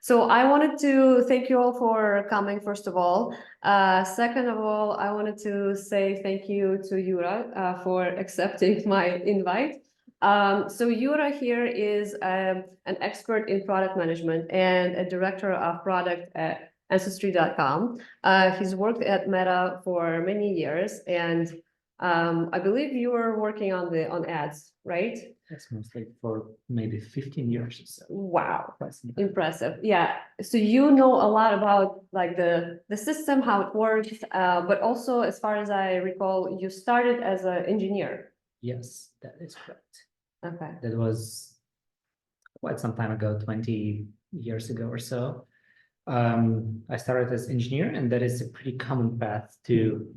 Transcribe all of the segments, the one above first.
So I wanted to thank you all for coming, first of all. Second of all, I wanted to say thank you to Yura for accepting my invite. So Yura here is an expert in product management and a director of product at Ancestry.com. He's worked at Meta for many years, and I believe you were working on ads, right? That's mostly for maybe 15 years or so. Wow, impressive. Yeah. So you know a lot about like the system, how it works, but also as far as I recall, you started as an engineer. Yes, that is correct. Okay. That was quite some time ago, 20 years ago or so. I started as engineer, and that is a pretty common path to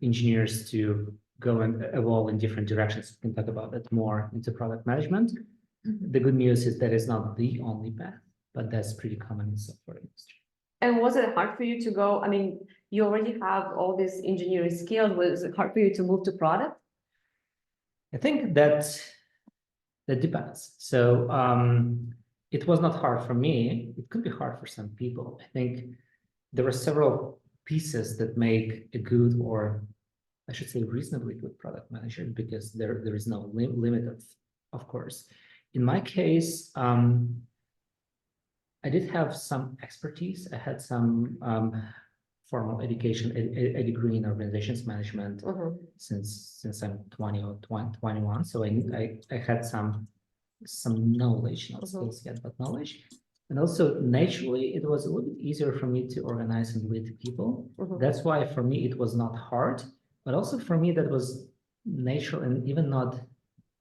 engineers to go and evolve in different directions. We can talk about that more into product management. The good news is that is not the only path, but that's pretty common in software industry. And was it hard for you to go? I mean, you already have all this engineering skills. Was it hard for you to move to product? I think that depends. So it was not hard for me. It could be hard for some people. I think there are several pieces that make a good, or I should say reasonably good product manager, because there is no limit of course. In my case, I did have some expertise. I had some formal education, a degree in organizations management since I'm 20 or 21. So I had some knowledge, not skills yet, but knowledge. And also naturally, it was a little bit easier for me to organize and lead people. That's why for me, it was not hard, but also for me, that was natural and even not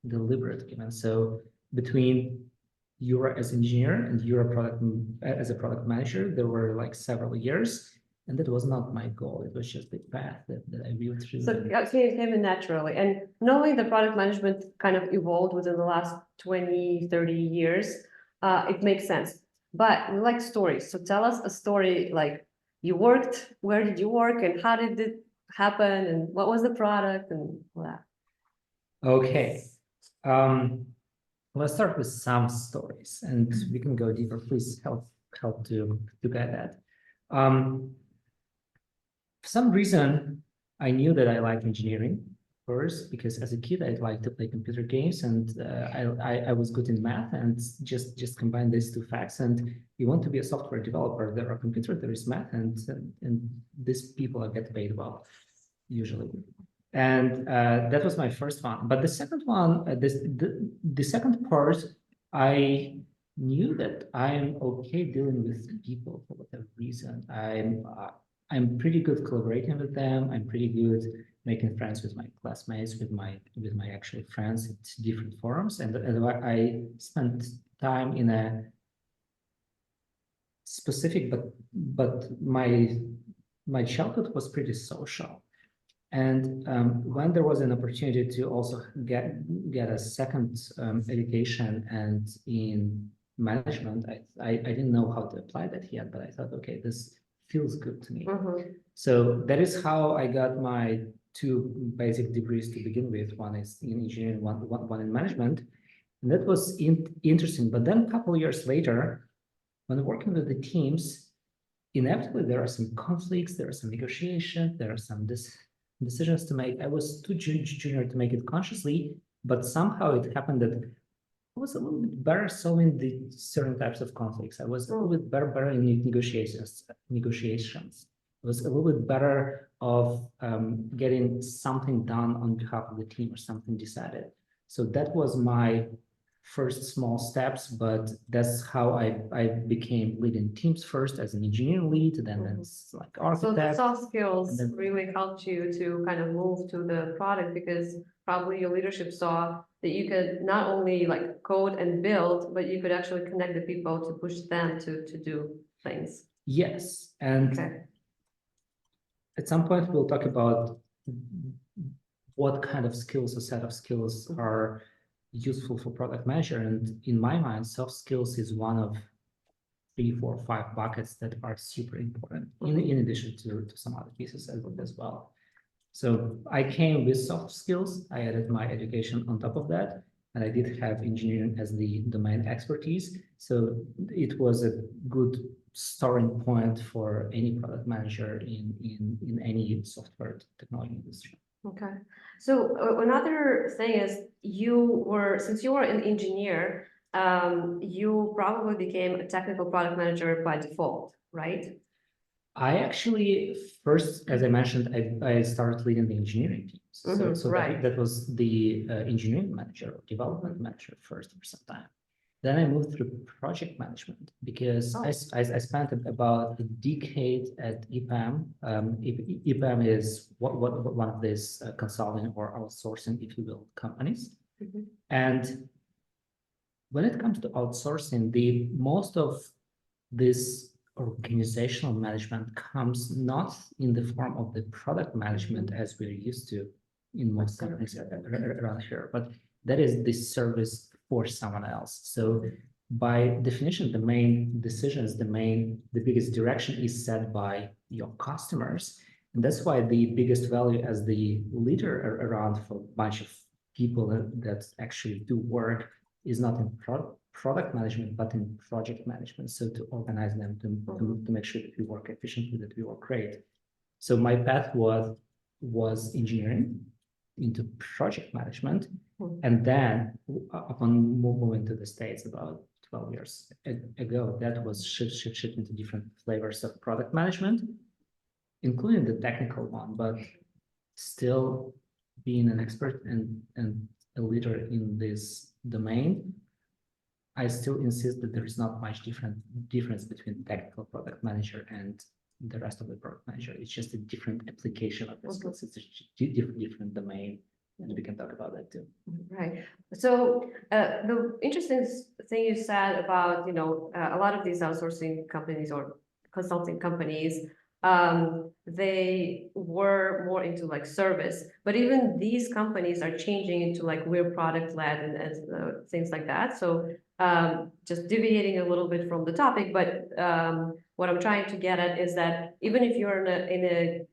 deliberate given. So between Yura as engineer and Yura product as a product manager, there were like several years, and that was not my goal. It was just the path that I viewed through. So it came in naturally. And knowing the product management kind of evolved within the last 20, 30 years, it makes sense. But we like stories. So tell us a story, like you worked, where did you work, and how did it happen, and what was the product, and all that? Okay. Let's start with some stories, and we can go deeper. Please help to guide that. For some reason, I knew that I liked engineering first, because as a kid, I'd like to play computer games, and I was good in math, and just combine these two facts. And you want to be a software developer, there are computers, there is math, and these people get paid well, usually. And that was my first one. But the second one, the second part, I knew that I'm okay dealing with people for whatever reason. I'm pretty good collaborating with them. I'm pretty good making friends with my classmates, with my actual friends at different forums. And I spent time in a specific, but my childhood was pretty social. And when there was an opportunity to also get a second education and in management, I didn't know how to apply that yet, but I thought, okay, this feels good to me. So that is how I got my two basic degrees to begin with. One is in engineering, one in management. And that was interesting. But then a couple of years later, when working with the teams, inevitably there are some conflicts, there are some negotiations, there are some decisions to make. I was too junior to make it consciously, but somehow it happened that I was a little bit better solving the certain types of conflicts. I was a little bit better in negotiations. I was a little bit better of getting something done on behalf of the team or something decided. So that was my first small steps, but that's how I became leading teams first as an engineering lead, then as like architect. So the soft skills really helped you to kind of move to the product, because probably your leadership saw that you could not only like code and build, but you could actually connect the people to push them to do things. Yes, and at some point we'll talk about what kind of skills, a set of skills are useful for product manager. And in my mind, soft skills is one of 3, 4, 5 buckets that are super important, in addition to some other pieces as well. So I came with soft skills. I added my education on top of that. and I did have engineering as the domain expertise. So it was a good starting point for any product manager in any software technology industry. Okay. So another thing is since you were an engineer, you probably became a technical product manager by default, right? I actually first, as I mentioned, I started leading the engineering teams. So right. that was the engineering manager or development manager first for some time. Then I moved through project management because I spent about a decade at EPAM. EPAM is one of these consulting or outsourcing, if you will, companies. And when it comes to outsourcing, the most of this organizational management comes not in the form of the product management as we're used to in most companies around here, but that is the service for someone else. So by definition, the main decisions, the biggest direction is set by your customers. And that's why the biggest value as the leader around for a bunch of people that actually do work is not in product management, but in project management. So to organize them, to make sure that we work efficiently, that we work great. So my path was engineering into project management. And then upon moving to the States about 12 years ago, that was shift into different flavors of product management, including the technical one, but still being an expert and a leader in this domain. I still insist that there is not much difference between technical product manager and the rest of the product manager. It's just a different application of the skills. It's a different domain, and we can talk about that too. Right. So the interesting thing you said about, a lot of these outsourcing companies or consulting companies, they were more into like service, but even these companies are changing into like we're product led and things like that. So just deviating a little bit from the topic, but what I'm trying to get at is that even if you're in a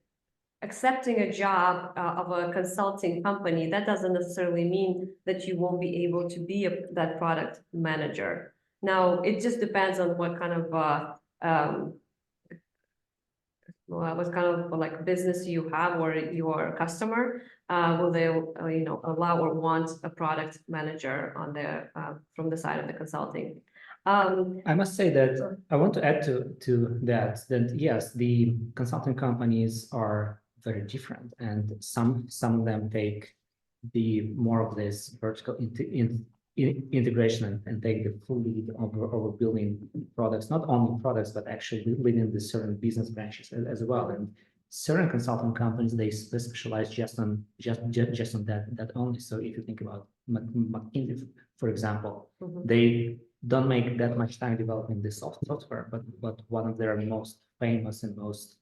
accepting a job of a consulting company, that doesn't necessarily mean that you won't be able to be that product manager. Now, it just depends on what kind of what kind of like business you have or your customer. Will they allow or want a product manager on the from the side of the consulting? I must say that I want to add to that yes, the consulting companies are very different, and some of them take the more of this vertical integration and take the full lead over building products, not only products, but actually leading the certain business branches as well. And certain consulting companies, they specialize just on that only. So if you think about McKinsey, for example, they don't make that much time developing this software, but one of their most famous and most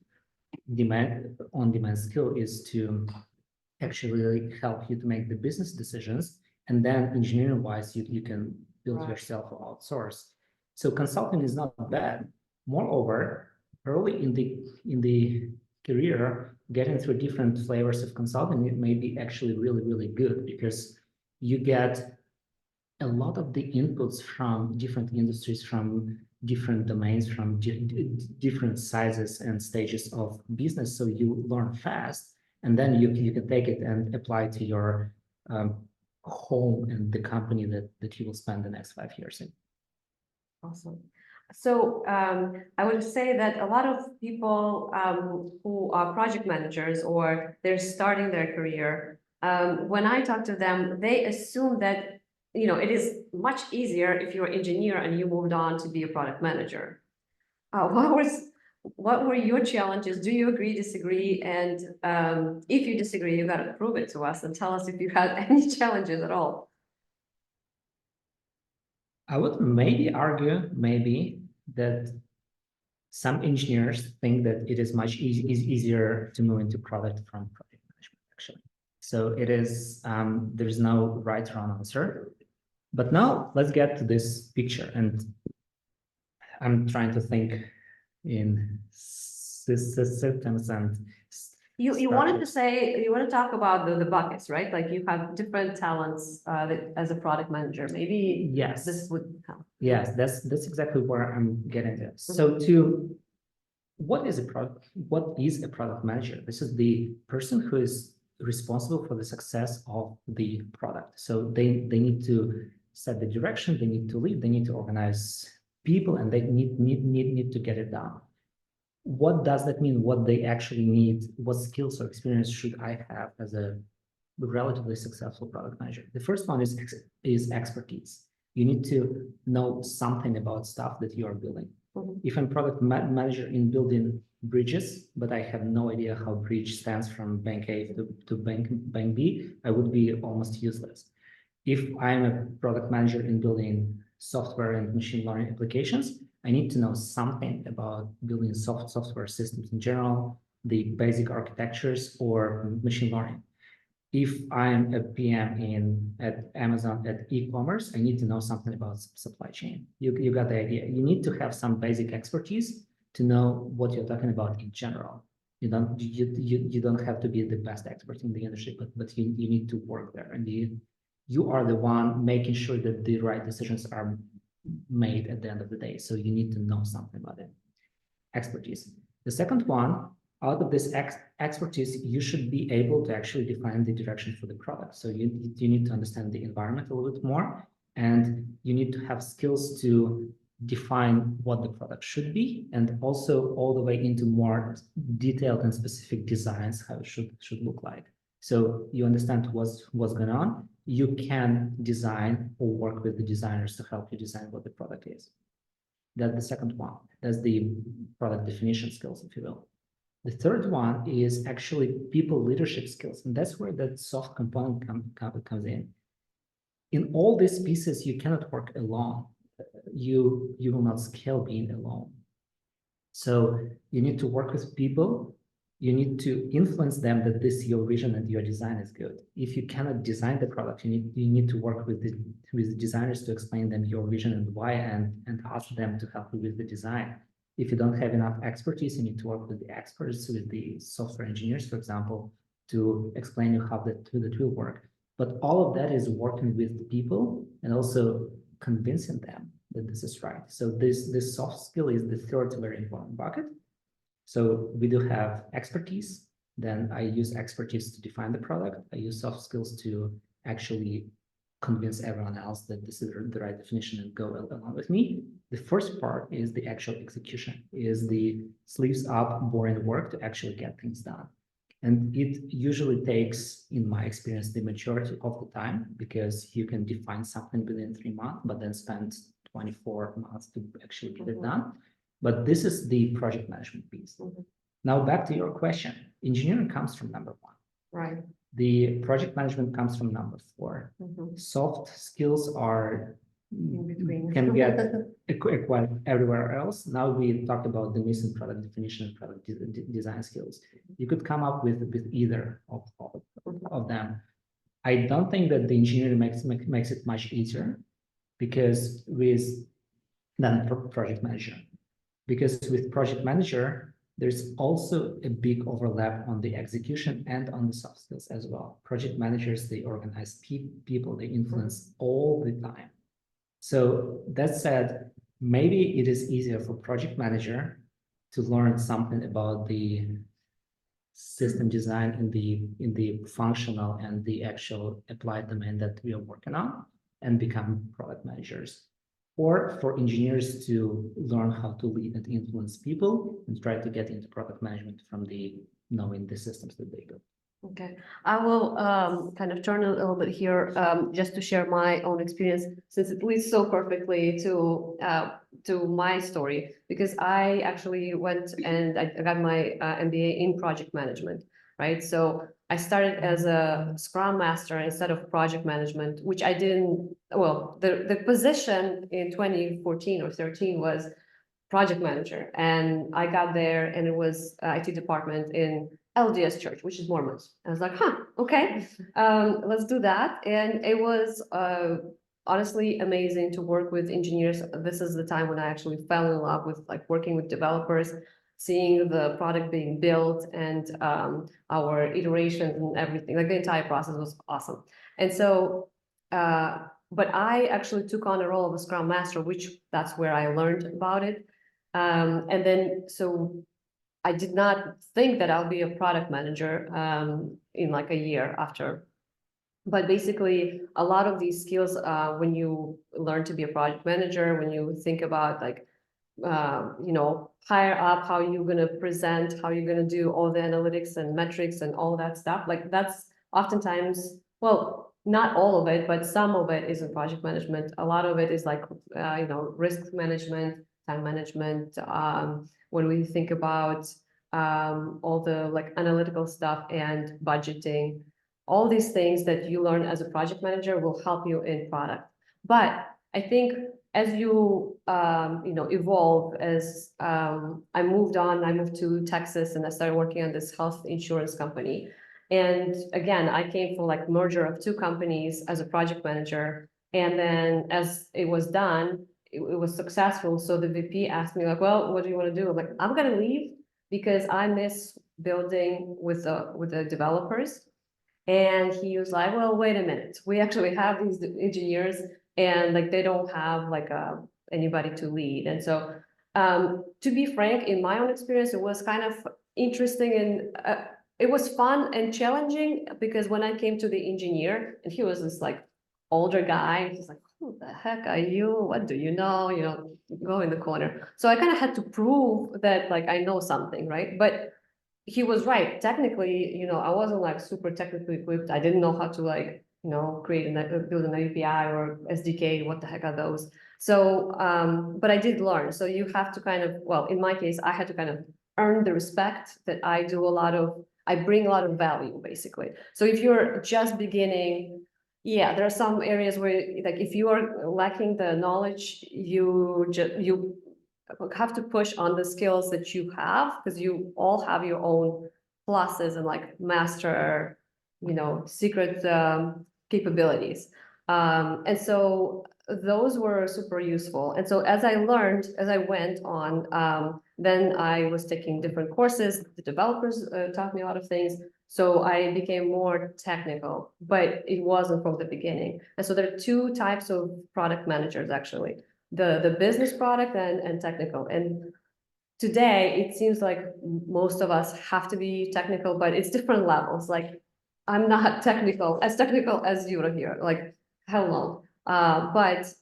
on-demand skill is to actually help you to make the business decisions, and then engineering wise you can build yourself or outsource. So consulting is not bad. Moreover, early in the career, getting through different flavors of consulting, it may be actually really good, because you get a lot of the inputs from different industries, from different domains, from different sizes and stages of business. So you learn fast, and then you can take it and apply to your home and the company that you will spend the next 5 years in. Awesome. So I would say that a lot of people who are project managers or they're starting their career, when I talk to them, they assume that it is much easier if you're an engineer and you moved on to be a product manager. What were your challenges? Do you agree, disagree? And if you disagree, you got to prove it to us and tell us if you had any challenges at all. I would maybe argue that some engineers think that it is much easier to move into product from project management, actually. So it is, there's no right or wrong answer. But now let's get to this picture, and I'm trying to think in systems and You wanted to structures. say, you want to talk about the buckets, right? Like you have different talents as a product manager. Maybe Yes. this would help. Yes, that's exactly where I'm getting to. So to what is a product manager? This is the person who is responsible for the success of the product. So they need to set the direction, they need to lead, they need to organize people, and they need to get it done. What does that mean? What they actually need? What skills or experience should I have as a relatively successful product manager? The first one is expertise. You need to know something about stuff that you are building. If I'm product manager in building bridges, but I have no idea how bridge stands from bank A to bank B, I would be almost useless. If I'm a product manager in building software and machine learning applications, I need to know something about building software systems in general, the basic architectures or machine learning. If I'm a PM at Amazon at e-commerce, I need to know something about supply chain. You got the idea. You need to have some basic expertise to know what you're talking about in general. You don't have to be the best expert in the industry, but you need to work there, and you are the one making sure that the right decisions are made at the end of the day. So you need to know something about it. Expertise. The second one, out of this expertise, you should be able to actually define the direction for the product. So you need to understand the environment a little bit more, and you need to have skills to define what the product should be, and also all the way into more detailed and specific designs, how it should look like. So you understand what's going on. You can design or work with the designers to help you design what the product is. That's the second one. That's the product definition skills, if you will. The third one is actually people leadership skills, and that's where that soft component comes in. In all these pieces, you cannot work alone. You will not scale being alone. So you need to work with people. You need to influence them that your vision and your design is good. If you cannot design the product, you need to work with the designers to explain them your vision and why, and ask them to help you with the design. If you don't have enough expertise, you need to work with the experts, with the software engineers, for example, to explain you how that will work. But all of that is working with people and also convincing them that this is right. So this soft skill is the third very important bucket. So we do have expertise. Then I use expertise to define the product. I use soft skills to actually convince everyone else that this is the right definition and go along with me. The first part is the actual execution, is the sleeves up, boring work to actually get things done. And it usually takes, in my experience, the majority of the time, because you can define something within 3 months, but then spend 24 months to actually get it done. But this is the project management piece. Now back to your question. Engineering comes from number 1. Right. The project management comes from number 4. Soft skills are can get acquired everywhere else. Now we talked about the missing product definition and product design skills. You could come up with either of them. I don't think that the engineering makes it much easier because than project manager. Because with project manager, there's also a big overlap on the execution and on the soft skills as well. Project managers, they organize people, they influence all the time. So that said, maybe it is easier for project manager to learn something about the system design in the functional and the actual applied domain that we are working on and become product managers. Or for engineers to learn how to lead and influence people and try to get into product management from knowing the systems that they build. Okay, I will kind of turn a little bit here just to share my own experience, since it leads so perfectly to my story, because I actually went and I got my MBA in project management, right? So I started as a Scrum Master instead of project management, which I didn't, well, the position in 2014 or 13 was project manager. And I got there and it was IT department in LDS Church, which is Mormons. I was like, okay, let's do that. And it was honestly amazing to work with engineers. This is the time when I actually fell in love with like working with developers. seeing the product being built and our iterations and everything, like the entire process was awesome. And so, but I actually took on a role of a Scrum Master, which that's where I learned about it. And then, so I did not think that I'll be a product manager in like a year after. But basically, a lot of these skills, when you learn to be a project manager, when you think about like, higher up, how you're gonna present, how you're gonna do all the analytics and metrics and all that stuff, like that's oftentimes, well, not all of it, but some of it is in project management. A lot of it is like, risk management, time management. When we think about all the like analytical stuff and budgeting, all these things that you learn as a project manager will help you in product. But I think as you evolve, as I moved to Texas and I started working on this health insurance company. And again, I came from like merger of two companies as a project manager. And then as it was done, it was successful. So the VP asked me like, well, what do you want to do? I'm like, I'm going to leave because I miss building with the developers. And he was like, well, wait a minute. We actually have these engineers and like they don't have like anybody to lead. And so to be frank, in my own experience, it was kind of interesting and it was fun and challenging because when I came to the engineer and he was this like older guy, he's like, who the heck are you? What do you know? Go in the corner. So I kind of had to prove that like I know something, right? But he was right. Technically, I wasn't like super technically equipped. I didn't know how to like, build an API or SDK. What the heck are those? So, but I did learn. So you have to kind of, well, in my case, I had to kind of earn the respect that I bring a lot of value basically. So if you're just beginning, yeah, there are some areas where like, if you are lacking the knowledge, you have to push on the skills that you have because you all have your own pluses and like master, secret capabilities. And so those were super useful. And so as I learned, as I went on, then I was taking different courses. The developers taught me a lot of things. So I became more technical, but it wasn't from the beginning. And so there are two types of product managers, actually, the business product and technical. And today it seems like most of us have to be technical, but it's different levels. Like I'm not technical as Yura here, like hello. But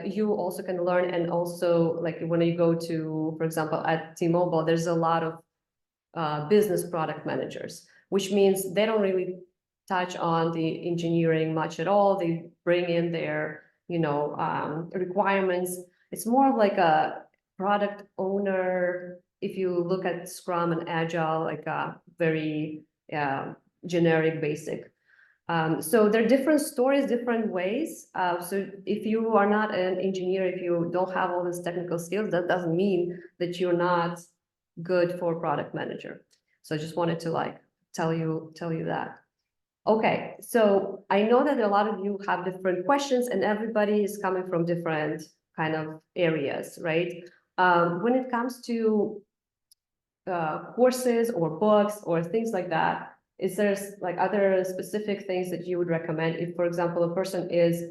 you also can learn, and also like when you go to, for example, at T-Mobile, there's a lot of business product managers, which means they don't really touch on the engineering much at all. They bring in their requirements. It's more of like a product owner. If you look at Scrum and Agile, like a very generic, basic. So there are different stories, different ways. So if you are not an engineer, if you don't have all these technical skills, that doesn't mean that you're not good for product manager. So I just wanted to like tell you that. Okay, so I know that a lot of you have different questions and everybody is coming from different kind of areas, right? When it comes to courses or books or things like that, is there like other specific things that you would recommend if, for example, a person is,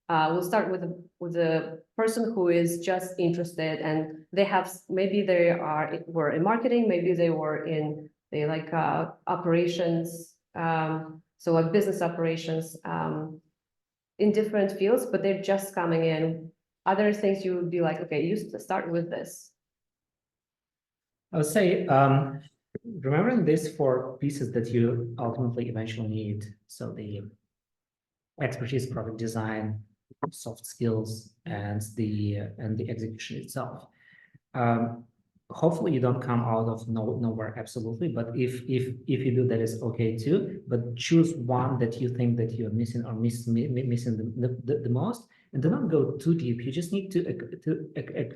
we'll start with a person who is just interested and they have, maybe were in marketing, maybe they were in operations, so like business operations in different fields, but they're just coming in. Other things you would be like, okay, you start with this. I would say, remembering this for pieces that you ultimately eventually need. So the expertise, product design, soft skills, and the execution itself. Hopefully you don't come out of nowhere, absolutely, but if you do, that is okay too, but choose one that you think that you're missing or missing the most, and do not go too deep. You just need to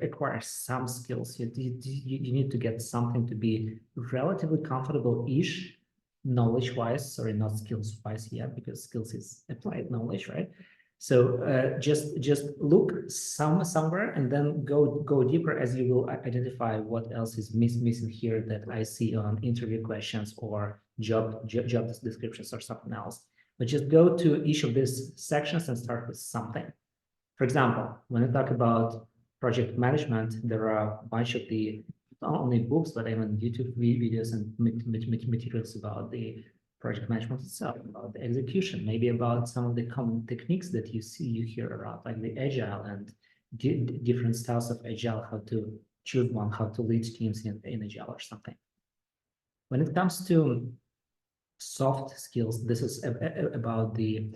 acquire some skills. You need to get something to be relatively comfortable-ish knowledge-wise, sorry, not skills-wise yet, because skills is applied knowledge, right? So just look somewhere and then go deeper as you will identify what else is missing here that I see on interview questions or job descriptions or something else. But just go to each of these sections and start with something. For example, when I talk about project management, there are a bunch of the not only books, but even YouTube videos and materials about the project management itself, about the execution, maybe about some of the common techniques that you hear around, like the agile and different styles of agile, how to choose one, how to lead teams in agile or something. When it comes to soft skills, this is about the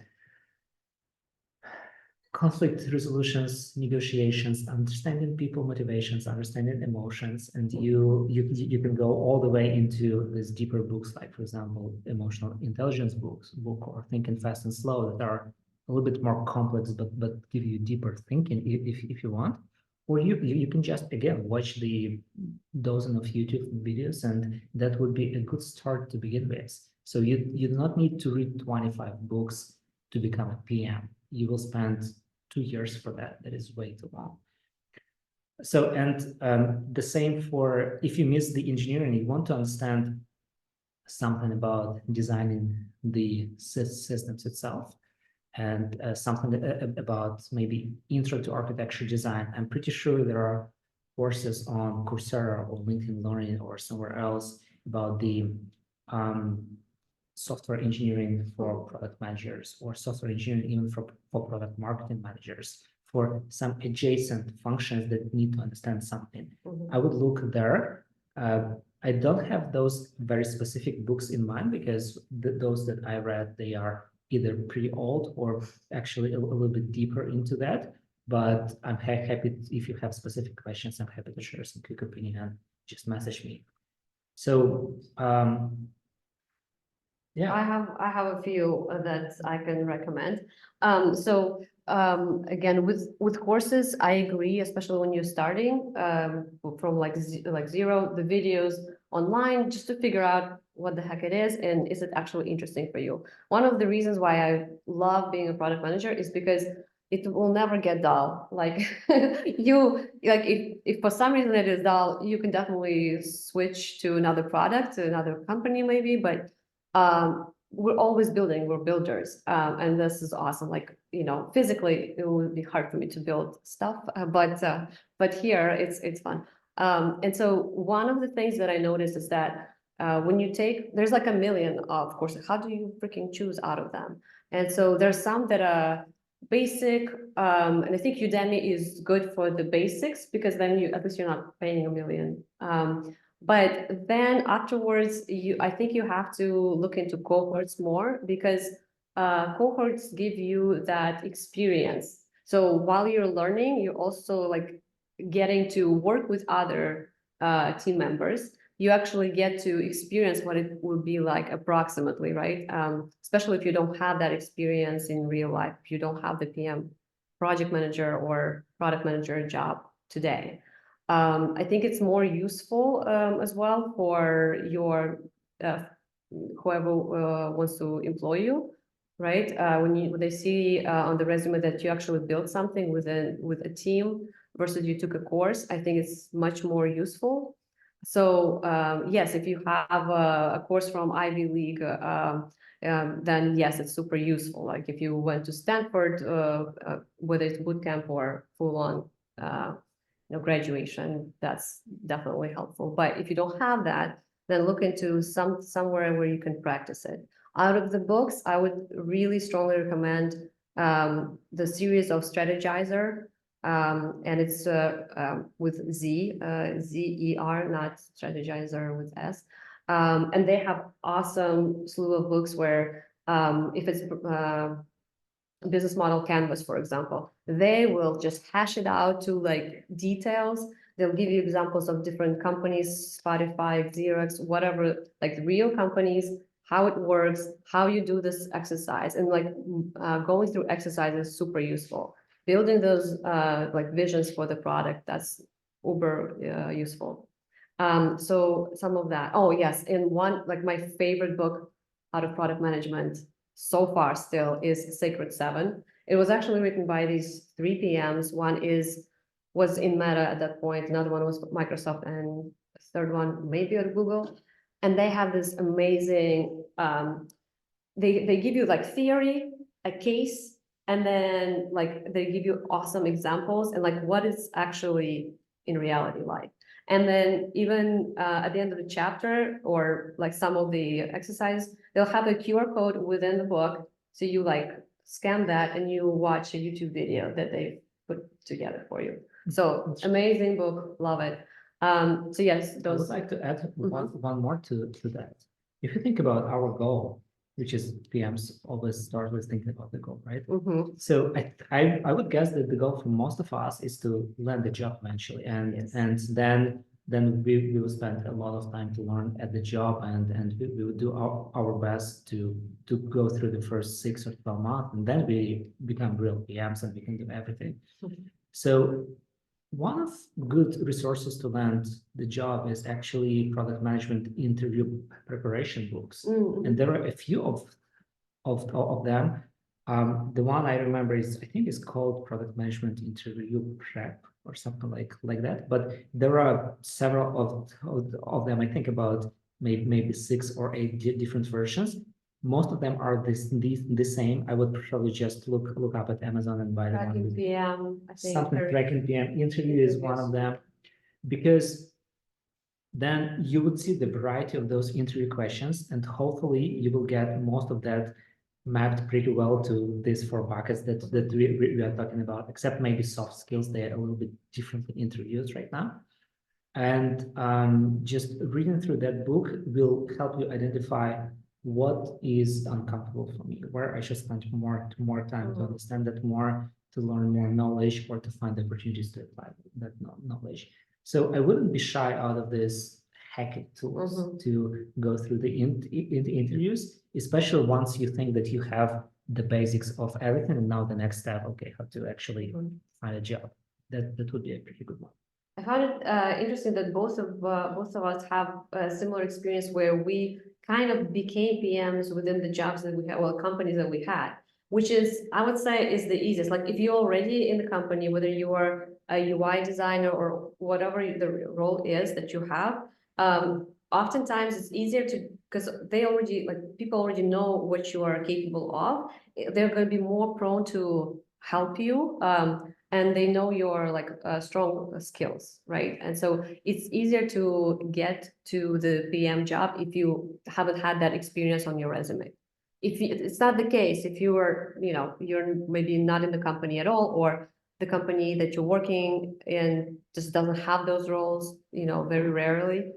conflict resolutions, negotiations, understanding people motivations, understanding emotions, and you can go all the way into these deeper books, like for example, emotional intelligence book or Thinking Fast and Slow, that are a little bit more complex, but give you deeper thinking if you want. Or you can just again watch the dozen of YouTube videos, and that would be a good start to begin with. So you do not need to read 25 books to become a PM. You will spend 2 years for that. That is way too long. So, and the same for if you miss the engineering, you want to understand something about designing the systems itself, and something about maybe intro to architecture design. I'm pretty sure there are courses on Coursera or LinkedIn Learning or somewhere else about the software engineering for product managers, or software engineering even for product marketing managers, for some adjacent functions that need to understand something. I would look there. I don't have those very specific books in mind because those that I read, they are either pretty old or actually a little bit deeper into that. But I'm happy if you have specific questions, I'm happy to share some quick opinion and just message me. So yeah, I have a few that I can recommend. Again, with courses, I agree, especially when you're starting from like zero, the videos online, just to figure out what the heck it is and is it actually interesting for you. One of the reasons why I love being a product manager is because it will never get dull. Like if for some reason it is dull, you can definitely switch to another product, to another company maybe, but we're always building, we're builders. And this is awesome. Like, physically it would be hard for me to build stuff, but here it's fun. And so one of the things that I noticed is that when you there's like a million of courses, how do you freaking choose out of them? And so there's some that are basic, and I think Udemy is good for the basics because then at least you're not paying a million. But then afterwards, I think you have to look into cohorts more because cohorts give you that experience. So while you're learning, you're also like getting to work with other team members. You actually get to experience what it would be like approximately, right? Especially if you don't have that experience in real life, if you don't have the PM project manager or product manager job today. I think it's more useful as well for your whoever wants to employ you, right? When they see on the resume that you actually built something with a team versus you took a course, I think it's much more useful. So yes, if you have a course from Ivy League, then yes, it's super useful. Like if you went to Stanford, whether it's bootcamp or full-on graduation, that's definitely helpful. But if you don't have that, then look into somewhere where you can practice it. Out of the books, I would really strongly recommend the series of Strategizer, and it's with Z-E-R, not Strategizer with S. And they have awesome slew of books where if it's business model canvas, for example, they will just hash it out to like details. They'll give you examples of different companies, Spotify, Xerox, whatever, like real companies, how it works, how you do this exercise, and like going through exercises is super useful. Building those like visions for the product, that's uber useful. So some of that. Oh yes, in one, like my favorite book out of product management so far still is Sacred Seven. It was actually written by these three PMs. One was in Meta at that point, another one was Microsoft, and the third one maybe at Google. And they have this amazing, they give you like theory, a case, and then like they give you awesome examples and like what is actually in reality like. And then even at the end of the chapter or like some of the exercise, they'll have a QR code within the book. So you like scan that and you watch a YouTube video that they put together for you. So amazing book, love it. So yes, I would those. like to add one more to that. If you think about our goal, which is PMs always start with thinking about the goal, right? Mhm. So I would guess that the goal for most of us is to land the job eventually, and Yes. and then we will spend a lot of time to learn at the job, and we will do our best to go through the first 6 or 12 months, and then we become real PMs and we can do everything. So one of good resources to land the job is actually product management interview preparation books. Mhm. And there are a few of them. The one I remember is, I think it's called Product Management Interview Prep or something like that. But there are several of them. I think about maybe 6 or 8 different versions. Most of them are the same. I would probably just look up at Amazon and buy the one Tracking with PM, I think. something tracking PM. Interview is one of them, because then you would see the variety of those interview questions, and hopefully you will get most of that mapped pretty well to these 4 buckets that we are talking about, except maybe soft skills. They are a little bit differently introduced right now. And just reading through that book will help you identify what is uncomfortable for me, where I should spend more time to understand that more, to learn more knowledge, or to find opportunities to apply that knowledge. So I wouldn't be shy out of this hacking tools to go through the interviews, especially once you think that you have the basics of everything, and now the next step, okay, how to actually find a job. That would be a pretty good one. I found it interesting that both of us have a similar experience where we kind of became PMs within the jobs that we had, well, companies that we had, which is, I would say, is the easiest. Like if you're already in the company, whether you are a UI designer or whatever the role is that you have, oftentimes it's easier to, because they already, like people already know what you are capable of. They're going to be more prone to help you. And they know your like strong skills, right? And so it's easier to get to the PM job if you haven't had that experience on your resume. If it's not the case, if you are, you're maybe not in the company at all, or the company that you're working in just doesn't have those roles, very rarely.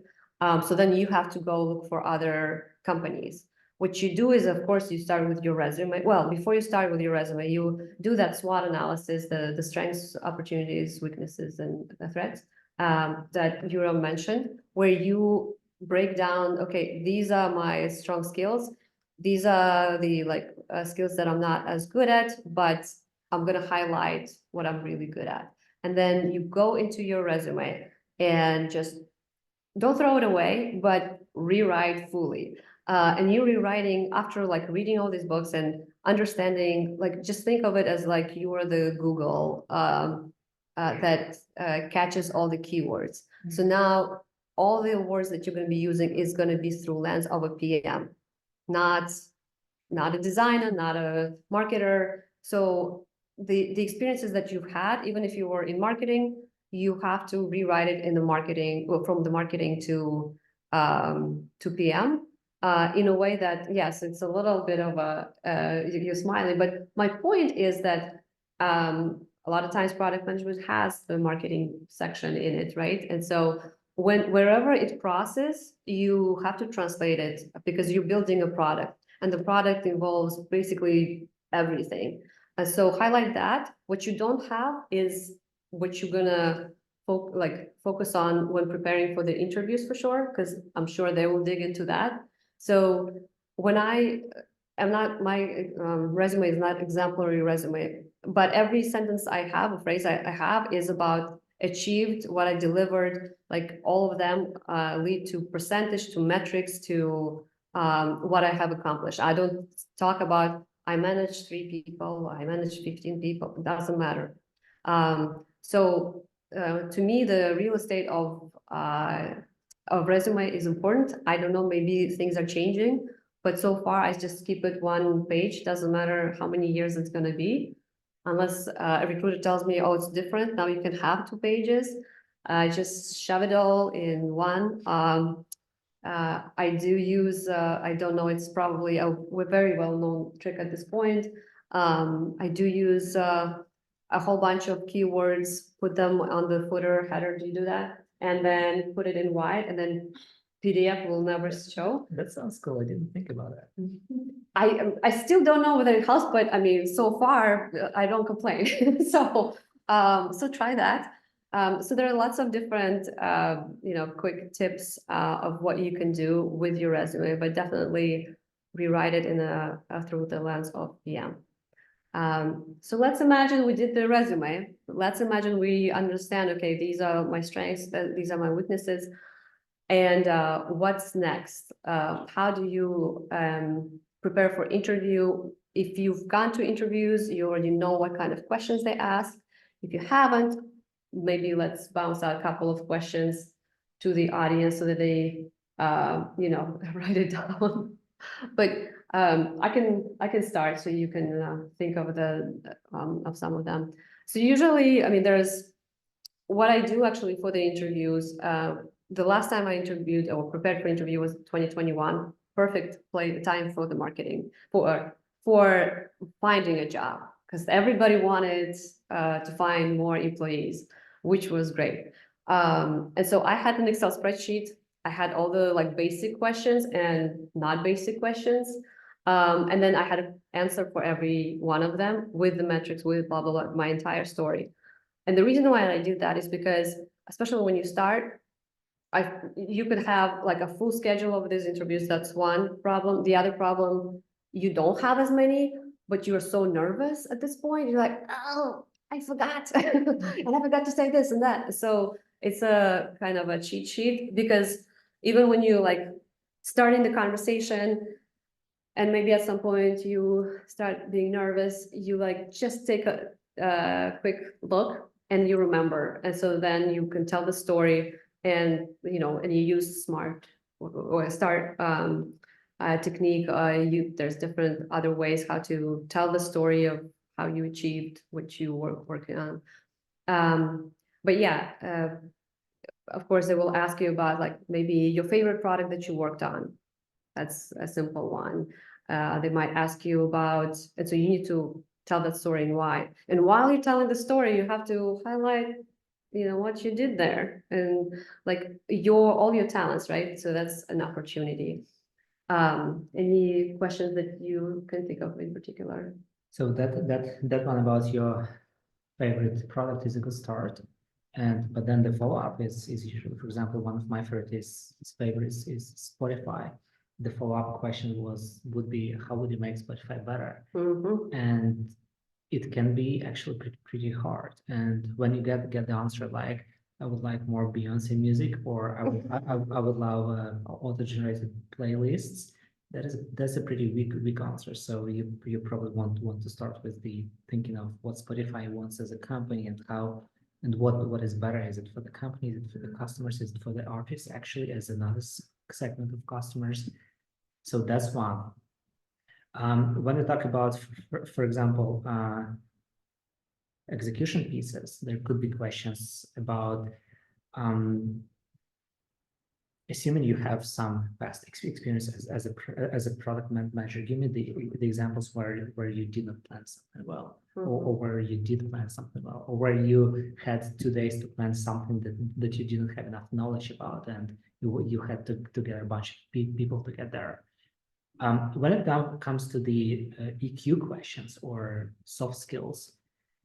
So then you have to go look for other companies. What you do is, of course, you start with your resume. Well, before you start with your resume, you do that SWOT analysis, the strengths, opportunities, weaknesses, and threats that Yura mentioned, where you break down, okay, these are my strong skills. These are the skills that I'm not as good at, but I'm going to highlight what I'm really good at. And then you go into your resume and just don't throw it away, but rewrite fully. And you're rewriting after like reading all these books and understanding, like just think of it as like you are the Google that catches all the keywords. So now all the words that you're going to be using is going to be through lens of a PM, not a designer, not a marketer. So the experiences that you've had, even if you were in marketing, you have to rewrite it in the marketing, well, from the marketing to PM in a way that, yes, it's a little bit of you're smiling, but my point is that a lot of times product management has the marketing section in it, right? And so wherever it crosses, you have to translate it because you're building a product, and the product involves basically everything. And so highlight that. What you don't have is what you're gonna focus on when preparing for the interviews for sure, because I'm sure they will dig into that. So when I am not, my resume is not exemplary resume, but every sentence I have, a phrase I have is about achieved, what I delivered, like all of them lead to percentage, to metrics, to what I have accomplished. I don't talk about I manage 3 people, I manage 15 people, it doesn't matter. To me, the real estate of resume is important. I don't know, maybe things are changing, but so far I just keep it 1 page, doesn't matter how many years it's gonna be. Unless a recruiter tells me, oh, it's different, now you can have 2 pages. I just shove it all in one. I do use, I don't know, it's probably a very well-known trick at this point. I do use a whole bunch of keywords, put them on the footer header. Do you do that? And then put it in white, and then PDF will never show. That sounds cool. I didn't think about that. I still don't know whether it helps, but I mean, so far I don't complain. So try that. So there are lots of different quick tips of what you can do with your resume, but definitely rewrite it in through the lens of PM. So let's imagine we did the resume. Let's imagine we understand, okay, these are my strengths, these are my weaknesses. And what's next? How do you prepare for interview? If you've gone to interviews, you already know what kind of questions they ask. If you haven't, maybe let's bounce out a couple of questions to the audience so that they, write it down. But I can start so you can think of of some of them. So usually, I mean, there's what I do actually for the interviews. The last time I interviewed or prepared for interview was 2021. Perfect time for the marketing for finding a job, because everybody wanted to find more employees, which was great. And so I had an Excel spreadsheet. I had all the basic questions and not basic questions. And then I had an answer for every one of them with the metrics, with blah, blah, blah, my entire story. And the reason why I do that is because, especially when you start, you could have a full schedule of these interviews. That's one problem. The other problem, you don't have as many, but you're so nervous at this point. You're like, oh, I forgot. And I forgot to say this and that. So it's a kind of a cheat sheet, because even when you starting the conversation, and maybe at some point you start being nervous, you just take a quick look and you remember. And so then you can tell the story, and and you use SMART or START technique. There's different other ways how to tell the story of how you achieved what you were working on. But yeah, of course they will ask you about maybe your favorite product that you worked on. That's a simple one. They might ask you about, and so you need to tell that story and why. And while you're telling the story, you have to highlight what you did there, and all your talents, right? So that's an opportunity. Any questions that you can think of in particular? So that one about your favorite product is a good start, but then the follow-up is usually, for example, one of my favorites is Spotify. The follow-up question would be, how would you make Spotify better? Mm-hmm. And it can be actually pretty hard. And when you get the answer I would like more Beyonce music, or I would love auto-generated playlists, that's a pretty weak answer. So you probably want to start with the thinking of what Spotify wants as a company, and how and what is better. Is it for the company? Is it for the customers? Is it for the artists actually as another segment of customers? So that's one. When we talk about, for example, execution pieces, there could be questions about, assuming you have some past experience as a product manager. Give me the examples where you did not plan something well, or where you did plan something well, or where you had 2 days to plan something that you didn't have enough knowledge about, and you had to get a bunch of people to get there. When it comes to the EQ questions or soft skills,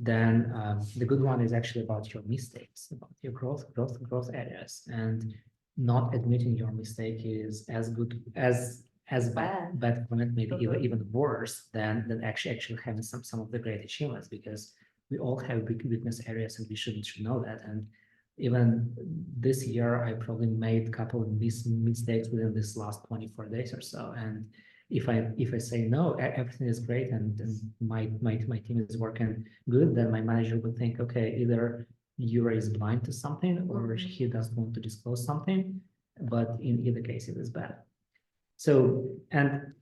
then the good one is actually about your mistakes, about your growth areas, and not admitting your mistake is as bad point, maybe even worse than actually having some of the great achievements, because we all have big weakness areas, and we should know that. And even this year, I probably made a couple of mistakes within this last 24 days or so, and if I say no, everything is great and my team is working good, then my manager would think, okay, either Yura is blind to something or he doesn't want to disclose something, but in either case it is bad. So, and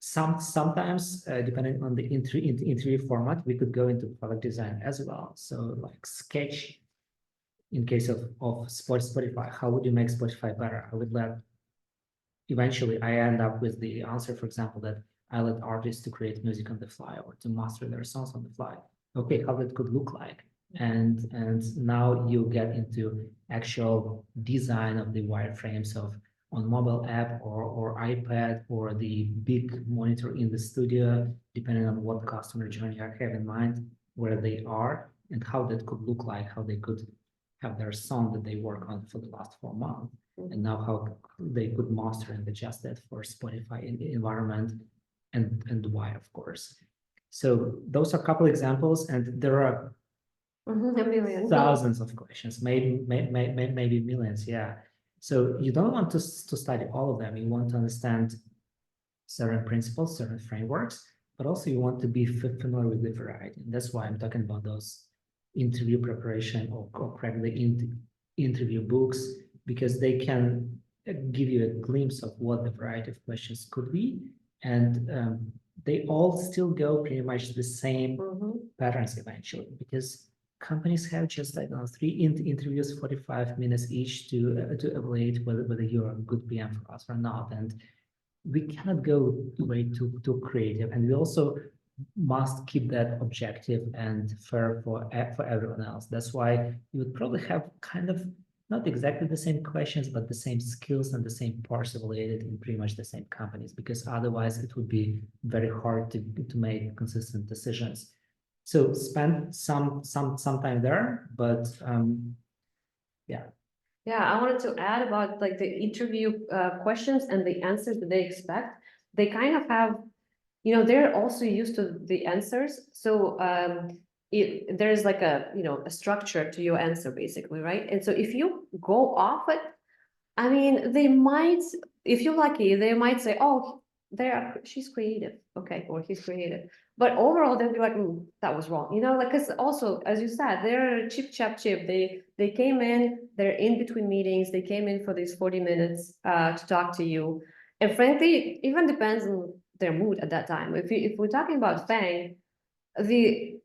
sometimes depending on the interview format, we could go into product design as well. So like sketch, in case of Spotify, how would you make Spotify better? I would let, eventually I end up with the answer, for example, that I let artists to create music on the fly or to master their songs on the fly. Okay, how that could look like. And now you get into actual design of the wireframes of on mobile app or iPad or the big monitor in the studio, depending on what customer journey I have in mind, where they are and how that could look like, how they could have their song that they work on for the last 4 months. And now how they could master and adjust that for Spotify in the environment and why, of course. So those are a couple examples, and there are thousands of questions, maybe millions, yeah. So you don't want to study all of them. You want to understand certain principles, certain frameworks, but also you want to be familiar with the variety. And that's why I'm talking about those interview preparation or correctly interview books, because they can give you a glimpse of what the variety of questions could be. And they all still go pretty much the same patterns eventually, because companies have just, I don't know, 3 interviews, 45 minutes each to evaluate whether you're a good PM for us or not. And we cannot go way too creative. And we also must keep that objective and fair for everyone else. That's why you would probably have kind of not exactly the same questions, but the same skills and the same parts evaluated in pretty much the same companies, because otherwise it would be very hard to make consistent decisions. So spend some time there, but yeah. Yeah, I wanted to add about like the interview questions and the answers that they expect. They kind of have, you know, they're also used to the answers. So there's like a, you know, a structure to your answer basically, right? And so if you go off it, I mean, they might, if you're lucky, they might say, oh, she's creative, okay, or he's creative. But overall, they'll be like, that was wrong, you know, like, because also, as you said, they're chip. They came in, they're in between meetings, they came in for these 40 minutes to talk to you. And frankly, it even depends on their mood at that time. If we're talking about Fang, the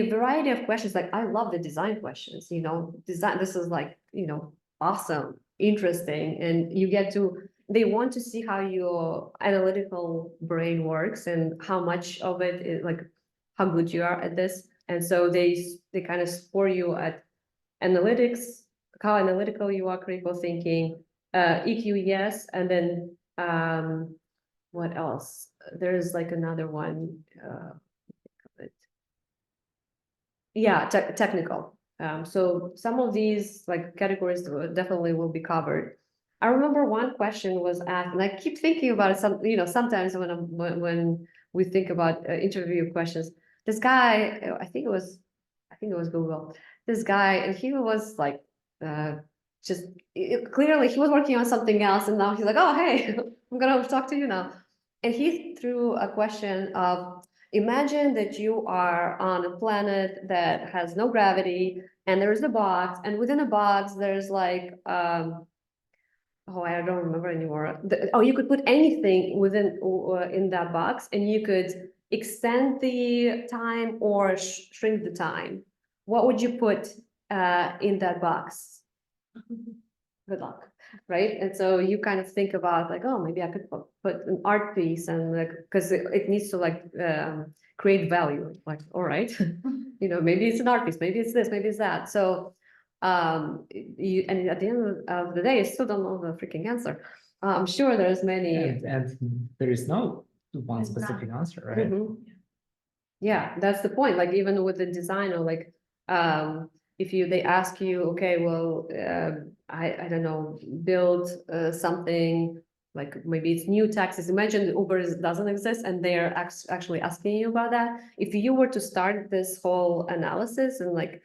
variety of questions, like I love the design questions, you know, design, this is like, you know, awesome, interesting, and you get to, they want to see how your analytical brain works and how much of it is like how good you are at this. And so they kind of score you at analytics, how analytical you are, critical thinking, EQ, yes, and then what else? There's like another one. Yeah, technical. So some of these like categories definitely will be covered. I remember one question was asked, and I keep thinking about it. Some, you know, sometimes when we think about interview questions, this guy, I think it was Google. This guy, and he was like, just clearly he was working on something else, and now he's like, oh hey, I'm gonna talk to you now, and he threw a question of, imagine that you are on a planet that has no gravity, and there's a box, and within a box there's like oh, I don't remember anymore. Oh, you could put anything within in that box, and you could extend the time or shrink the time. What would you put in that box? Good luck, right? And so you kind of think about like, oh, maybe I could put an art piece, and like, because it needs to like create value. Like, all right, you know, maybe it's an art piece, maybe it's this, maybe it's that. So and at the end of the day, you still don't know the freaking answer. I'm sure there's many, and there is no one specific answer, right? Yeah, that's the point. Like even with the designer, like if they ask you, okay, well, I don't know, build something like maybe it's new taxis. Imagine Uber doesn't exist and they're actually asking you about that. If you were to start this whole analysis and like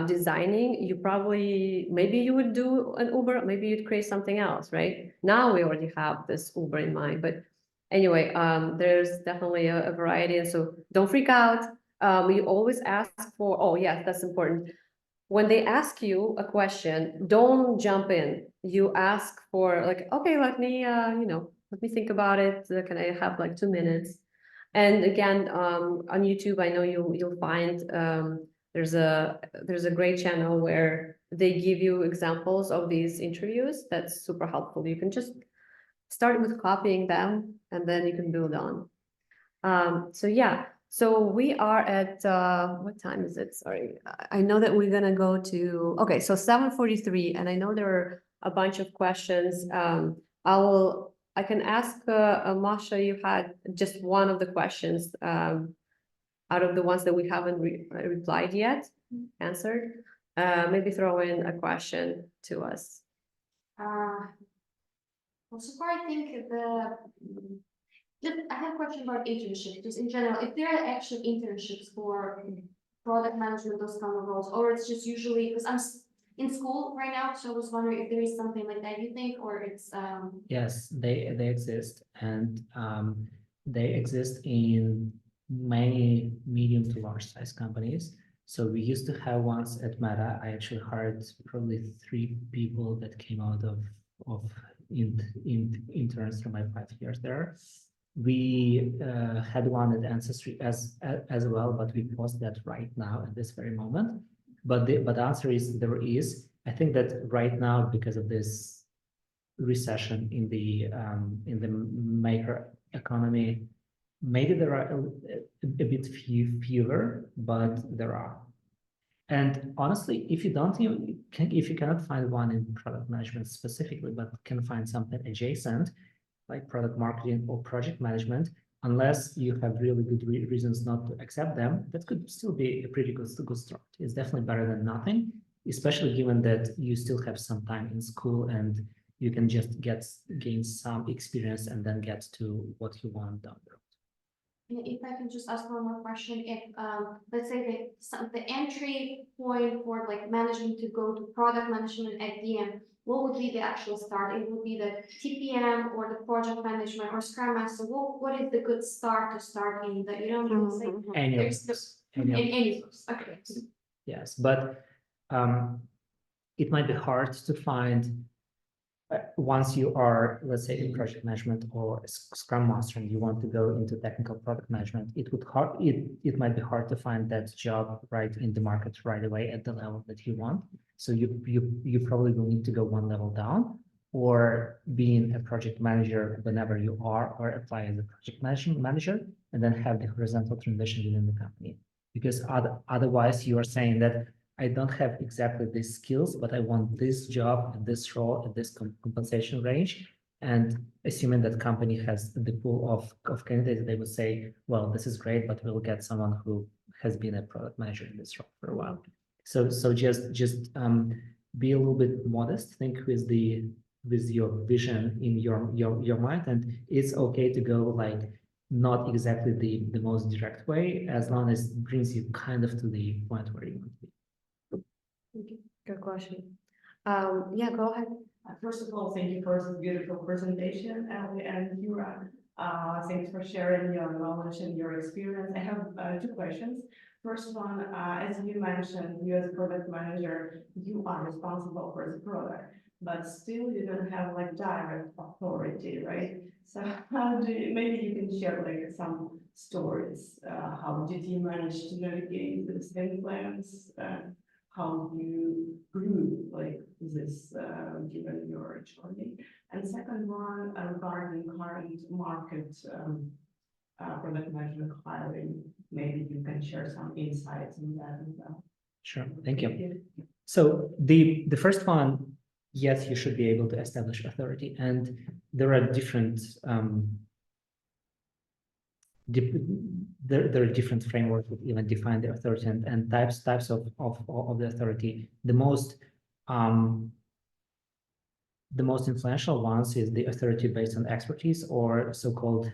designing, you probably, maybe you would do an Uber, maybe you'd create something else, right? Now we already have this Uber in mind, but anyway, there's definitely a variety, and so don't freak out. You always ask for, oh yes, that's important. When they ask you a question, don't jump in. You ask for like, okay, let me, let me think about it. Can I have like 2 minutes? And again, on YouTube, I know you'll find there's a great channel where they give you examples of these interviews. That's super helpful. You can just start with copying them, and then you can build on. So yeah, so we are at what time is it? Sorry, I know that we're gonna go to, okay, so 7:43, and I know there are a bunch of questions. I can ask Masha, you had just one of the questions out of the ones that we haven't replied yet, answered. Maybe throw in a question to us. Well, so far, I think I have a question about internships, just in general, if there are actually internships for product management, those kind of roles, or it's just usually, because I'm in school right now, so I was wondering if there is something like that, you think, or it's Yes, they exist, and they exist in many medium to large size companies. So we used to have once at Meta. I actually hired probably 3 people that came out of interns through my 5 years there. We had one at Ancestry as well, but we paused that right now at this very moment. But the answer is there is. I think that right now, because of this recession in the macro economy, maybe there are a bit fewer, but there are. And honestly, if you don't even if you cannot find one in product management specifically, but can find something adjacent like product marketing or project management, unless you have really good reasons not to accept them, that could still be a pretty good start. It's definitely better than nothing, especially given that you still have some time in school and you can just gain some experience and then get to what you want down the road. If I can just ask one more question, if let's say the entry point for like management to go to product management at the end, what would be the actual start? It would be the TPM or the project management or Scrum Master. What is the good start to start in that? You don't say Any of there's those. in any of those. Okay. Yes, but it might be hard to find once you are, let's say, in project management or Scrum Master and you want to go into technical product management, it might be hard to find that job right in the market right away at the level that you want. So you probably will need to go one level down, or being a project manager whenever you are, or apply as a project management manager, and then have the horizontal transition within the company. Because otherwise you are saying that I don't have exactly these skills, but I want this job and this role at this compensation range. And assuming that company has the pool of candidates, they would say, well, this is great, but we'll get someone who has been a product manager in this role for a while. So just be a little bit modest, think with your vision in your mind, and it's okay to go like not exactly the most direct way, as long as it brings you kind of to the point where you want to be. Good question. Yeah, go ahead. First of all, thank you for this beautiful presentation, and Yura, thanks for sharing your knowledge and your experience. I have 2 questions. First one, as you mentioned, you as a product manager, you are responsible for the product, but still you don't have like direct authority, right? So how do you, maybe you can share like some stories. How did you manage to navigate the same plans? How you grew like this given your journey. And second one, regarding current market product management hiring, maybe you can share some insights on that as well. Sure, thank you. So the first one, yes, you should be able to establish authority, and there are different there are different frameworks that even define the authority and types of the authority. The most influential ones is the authority based on expertise, or so-called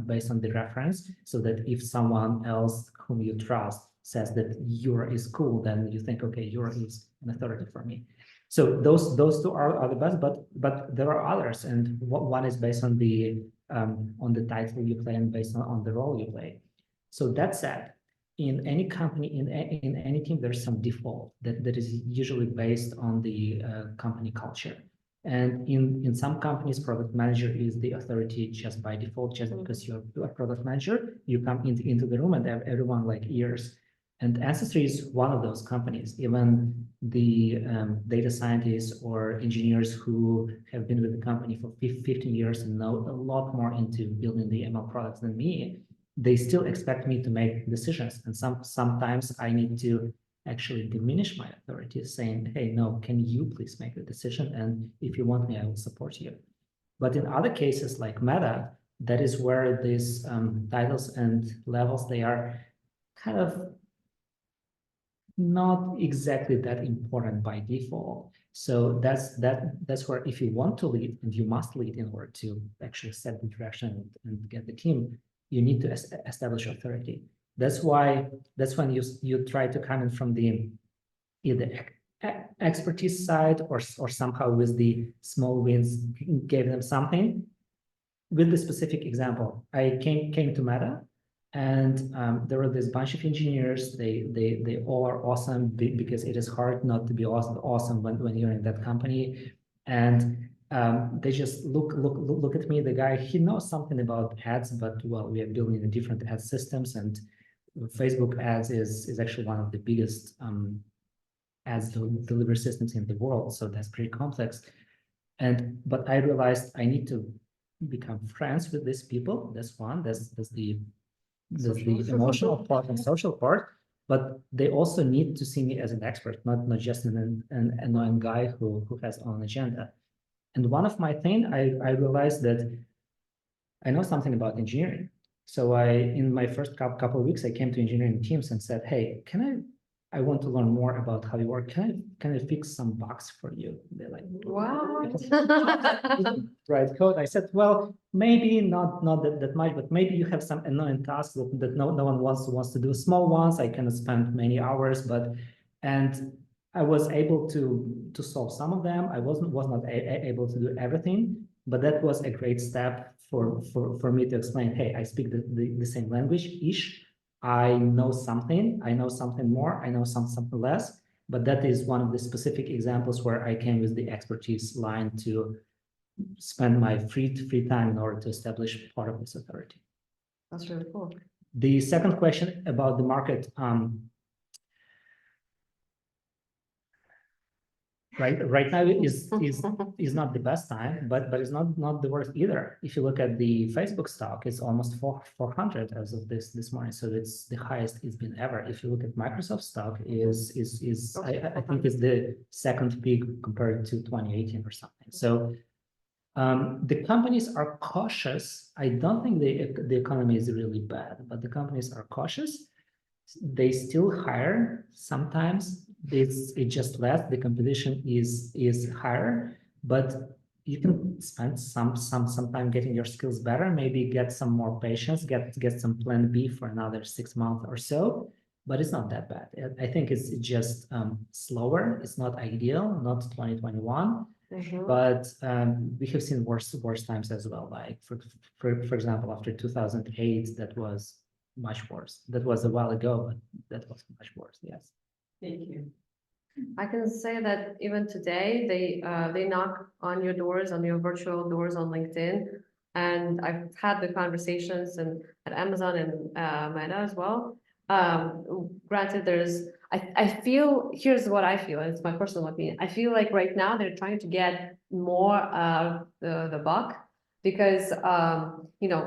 based on the reference, so that if someone else whom you trust says that Yura is cool, then you think, okay, Yura is an authority for me. So those two are the best, but there are others, and one is based on the title you play and based on the role you play. So that said, in any company, in any team, there's some default that is usually based on the company culture. And in some companies, product manager is the authority just by default, just because you're a product manager, you come into the room and have everyone like ears. And Ancestry is one of those companies. Even the data scientists or engineers who have been with the company for 15 years and know a lot more into building the ML products than me, they still expect me to make decisions. And sometimes I need to actually diminish my authority, saying, hey, no, can you please make the decision? And if you want me, I will support you. But in other cases like Meta, that is where these titles and levels, they are kind of not exactly that important by default. So that's where if you want to lead, and you must lead in order to actually set the direction and get the team, you need to establish authority. That's when you try to come in from the either expertise side or somehow with the small wins gave them something. With the specific example, I came to Meta, and there were this bunch of engineers. They all are awesome because it is hard not to be awesome when you're in that company. And they just look at me. The guy, he knows something about ads, but well, we are building a different ad systems, and Facebook ads is actually one of the biggest ads delivery systems in the world. So that's pretty complex. But I realized I need to become friends with these people. That's one. That's the emotional part and social part. But they also need to see me as an expert, not just an annoying guy who has own agenda. And one of my thing, I realized that I know something about engineering. So in my first couple of weeks, I came to engineering teams and said, hey, I want to learn more about how you work. Can I fix some bugs for you? They're like, Wow. write code. I said, well, maybe not that much, but maybe you have some annoying tasks that no one wants to do. Small ones, I cannot spend many hours, and I was able to solve some of them. I was not able to do everything, but that was a great step for me to explain, hey, I speak the same language-ish. I know something more, I know something less, but that is one of the specific examples where I came with the expertise line to spend my free time in order to establish part of this authority. That's really cool. The second question about the market, right now is not the best time, but it's not the worst either. If you look at the Facebook stock, it's almost 400 as of this morning, so it's the highest it's been ever. If you look at Microsoft stock, I think is the second peak compared to 2018 or something. So the companies are cautious. I don't think the economy is really bad, but the companies are cautious. They still hire sometimes. It's just less. The competition is higher, but you can spend some time getting your skills better. Maybe get some more patience. Get some plan B for another 6 months or so. But it's not that bad. I think it's just slower. It's not ideal. Not 2021. But we have seen worse times as well. Like for example, after 2008, that was much worse. That was a while ago, but that was much worse. Yes. Thank you. I can say that even today, they knock on your doors, on your virtual doors on LinkedIn. And I've had the conversations at Amazon and Meta as well. Granted, I feel, here's what I feel, and it's my personal opinion. I feel like right now they're trying to get more the buck, because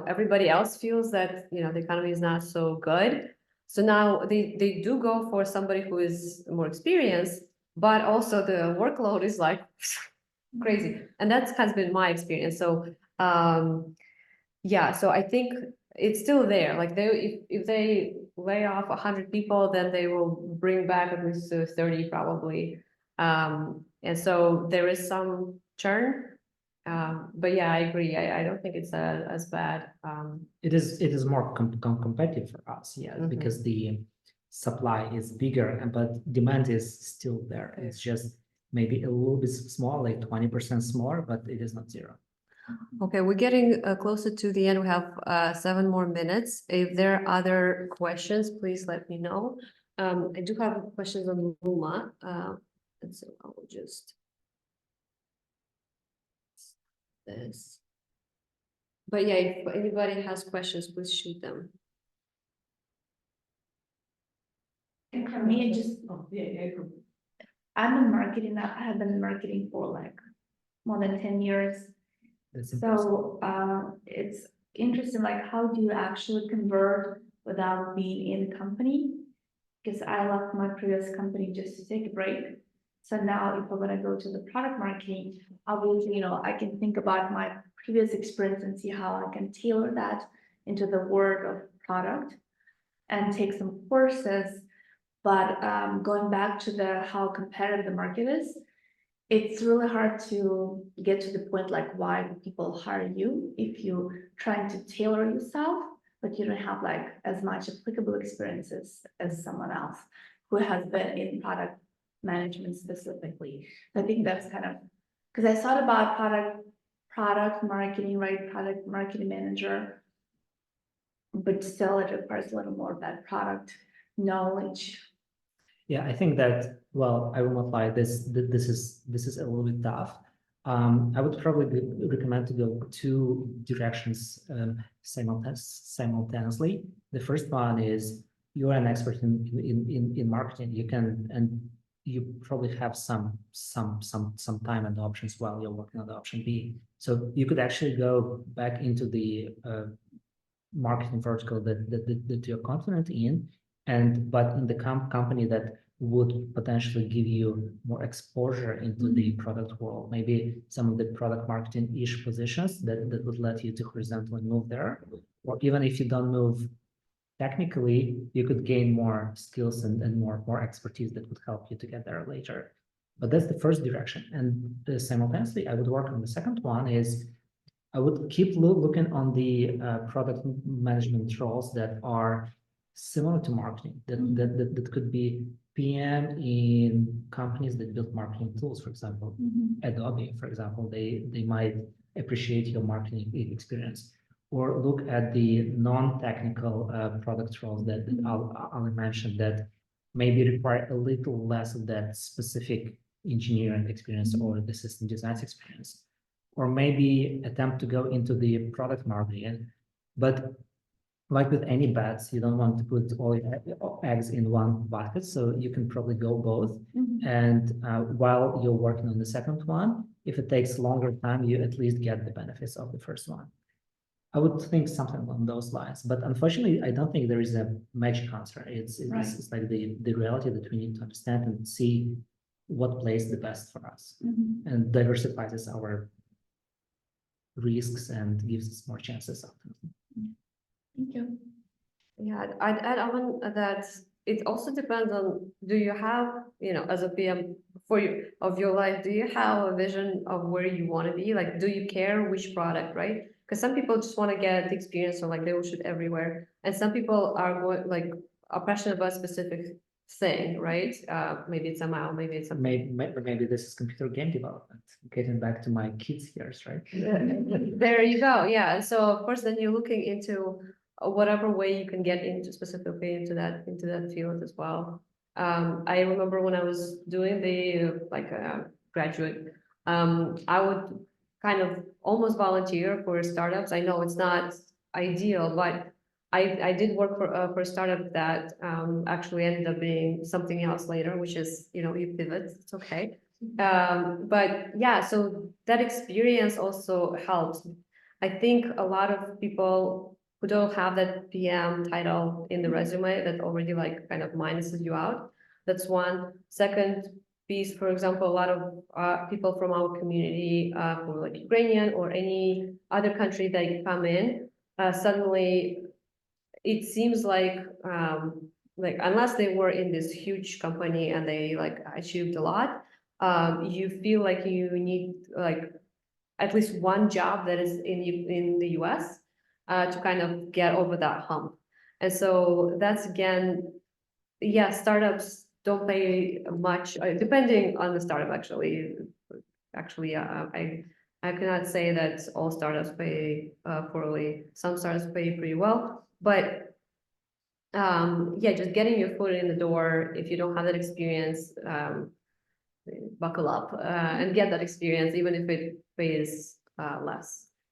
everybody else feels that the economy is not so good. So now they do go for somebody who is more experienced, but also the workload is like crazy. And that has been my experience. So yeah, so I think it's still there. Like if they lay off 100 people, then they will bring back at least 30 probably. And so there is some churn. But yeah, I agree. I don't think it's as bad. It is more competitive for us, yes, because the supply is bigger, but demand is still there. It's just maybe a little bit small, like 20% smaller, but it is not zero. Okay, we're getting closer to the end. We have 7 more minutes. If there are other questions, please let me know. I do have questions on Luma. And so I will just this. But yeah, if anybody has questions, please shoot them. And for me, it just, Oh, yeah, cool. I'm in marketing, I have been in marketing for like more than 10 years. That's impressive. So, it's interesting, like, how do you actually convert without being in the company? Because I left my previous company just to take a break. So now if I'm gonna go to the product marketing, obviously, you know, I can think about my previous experience and see how I can tailor that into the world of product and take some courses. But going back to the how competitive the market is, it's really hard to get to the point like why do people hire you if you're trying to tailor yourself, but you don't have like as much applicable experiences as someone else who has been in product management specifically. I think that's kind of, because I thought about product marketing, right? Product marketing manager. But still it requires a little more of that product knowledge. Yeah, I think that, well, I will not lie, this is a little bit tough. I would probably recommend to go 2 directions simultaneously. The first one is you're an expert in marketing. You can, and you probably have some time and options while you're working on the option B. So you could actually go back into the marketing vertical that you're confident in, but in the company that would potentially give you more exposure into the product world, maybe some of the product marketing-ish positions that would let you to horizontally move there. Or even if you don't move technically, you could gain more skills and more expertise that would help you to get there later. But that's the first direction. And simultaneously, I would work on the second one is I would keep looking on the product management roles that are similar to marketing, that could be PM in companies that build marketing tools, for example. Adobe, for example, they might appreciate your marketing experience. Or look at the non-technical product roles that Ali mentioned that maybe require a little less of that specific engineering experience or the system design experience. Or maybe attempt to go into the product marketing. But like with any bets, you don't want to put all your eggs in one basket, so you can probably go both. And while you're working on the second one, if it takes longer time, you at least get the benefits of the first one. I would think something along those lines, but unfortunately, I don't think there is a magic answer. It's like the reality that we need to understand and see what plays the best for us and diversifies our risks and gives us more chances. Thank you. Yeah, I'd add on that it also depends on, do you have, you know, as a PM for you of your life, do you have a vision of where you want to be? Like, do you care which product, right? Because some people just want to get the experience, or like they will shoot everywhere. And some people are going like are passionate about a specific thing, right? Maybe it's ML, maybe it's something. Maybe this is computer game development. Getting back to my kids' years, right? There you go. Yeah. So of course, then you're looking into whatever way you can get into specifically into that field as well. I remember when I was doing the graduate, I would kind of almost volunteer for startups. I know it's not ideal, but I did work for a startup that actually ended up being something else later, which is, you know, you pivot, it's okay. But yeah, so that experience also helps. I think a lot of people who don't have that PM title in the resume, that already like kind of minuses you out. That's one. Second piece, for example, a lot of people from our community who are like Ukrainian or any other country that come in, suddenly it seems like unless they were in this huge company and they like achieved a lot, you feel like you need like at least one job that is in the US to kind of get over that hump. And so that's again, yeah, startups don't pay much, depending on the startup, actually. Actually, I cannot say that all startups pay poorly. Some startups pay pretty well, but yeah, just getting your foot in the door, if you don't have that experience, buckle up and get that experience, even if it pays less.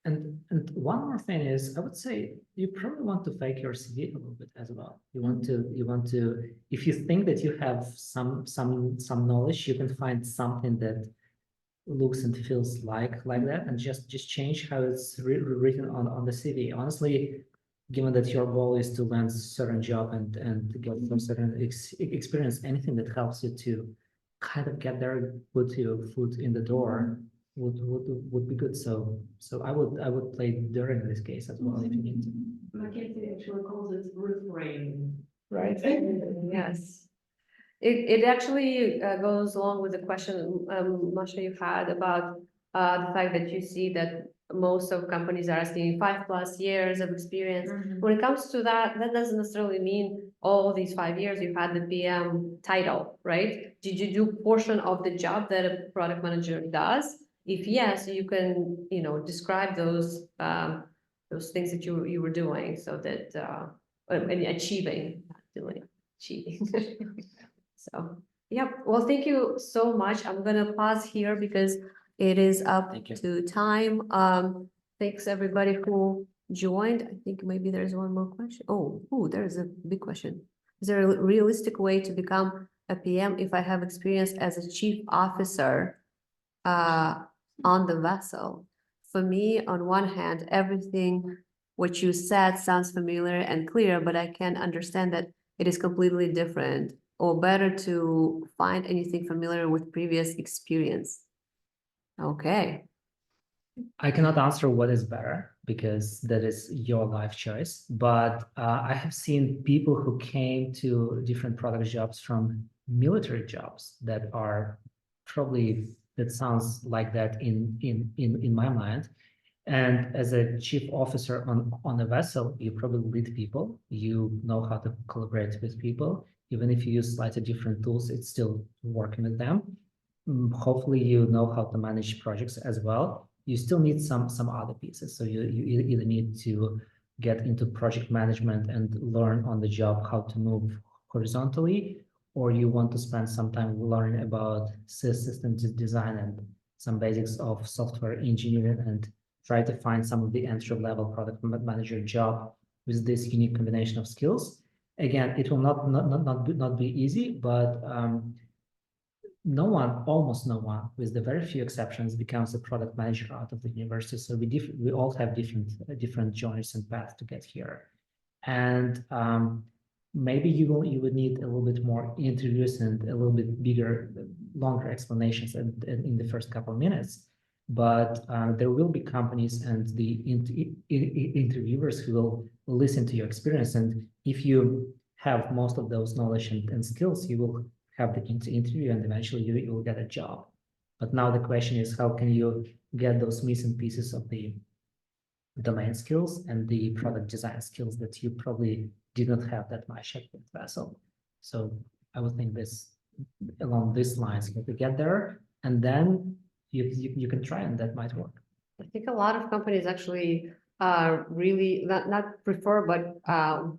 And one more thing is, I would say you probably want to fake your CV a little bit as well. You want to, if you think that you have some knowledge, you can find something that looks and feels like that, and just change how it's written on the CV. Honestly, given that your goal is to land a certain job and to get some certain experience, anything that helps you to kind of get there, put your foot in the door, would be good. So I would play dirty in this case as well if you need to. McKinsey actually calls it reframe. Right. Yes. It actually goes along with the question, Masha, you had about the fact that you see that most of companies are asking 5+ years of experience. When it comes to that, that doesn't necessarily mean all these 5 years you had the PM title, right? Did you do portion of the job that a product manager does? If yes, you can, describe those things that you were doing, so that and achieving, not doing, achieving. So, yeah, well, thank you so much. I'm gonna pause here because it is up Thank you. to time. Thanks everybody who joined. I think maybe there's one more question. Oh, there's a big question. Is there a realistic way to become a PM if I have experience as a chief officer on the vessel? For me, on one hand, everything what you said sounds familiar and clear, but I can understand that it is completely different, or better to find anything familiar with previous experience. Okay. I cannot answer what is better because that is your life choice. But I have seen people who came to different product jobs from military jobs that are probably, that sounds like that in my mind. And as a chief officer on a vessel, you probably lead people. You know how to collaborate with people. Even if you use slightly different tools, it's still working with them. Hopefully, you know how to manage projects as well. You still need some other pieces. So you either need to get into project management and learn on the job how to move horizontally, or you want to spend some time learning about system design and some basics of software engineering and try to find some of the entry-level product manager job with this unique combination of skills. Again, it will not be easy, but almost no one, with the very few exceptions, becomes a product manager out of the university. So we all have different journeys and paths to get here, and maybe you would need a little bit more interviews and a little bit bigger, longer explanations in the first couple of minutes. But there will be companies and the interviewers who will listen to your experience. And if you have most of those knowledge and skills, you will have the interview and eventually you will get a job. But now the question is, how can you get those missing pieces of the domain skills and the product design skills that you probably did not have that much at Vessel? So I would think this, along these lines, you have to get there, and then you can try, and that might work. I think a lot of companies actually really not prefer, but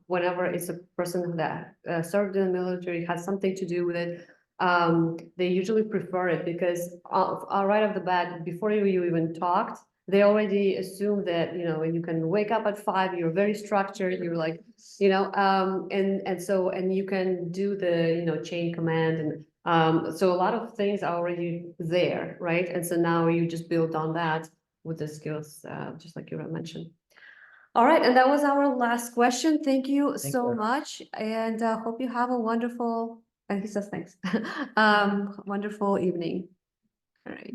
whenever it's a person that served in the military, has something to do with it, they usually prefer it because right off the bat, before you even talked, they already assume that, you can wake up at 5, you're very structured, you're like, and you can do the, chain command, and so a lot of things are already there, right? And so now you just build on that with the skills, just like Yura mentioned. All right, and that was our last question. Thank you so much, and hope you have a wonderful, and he says thanks, wonderful evening. All right.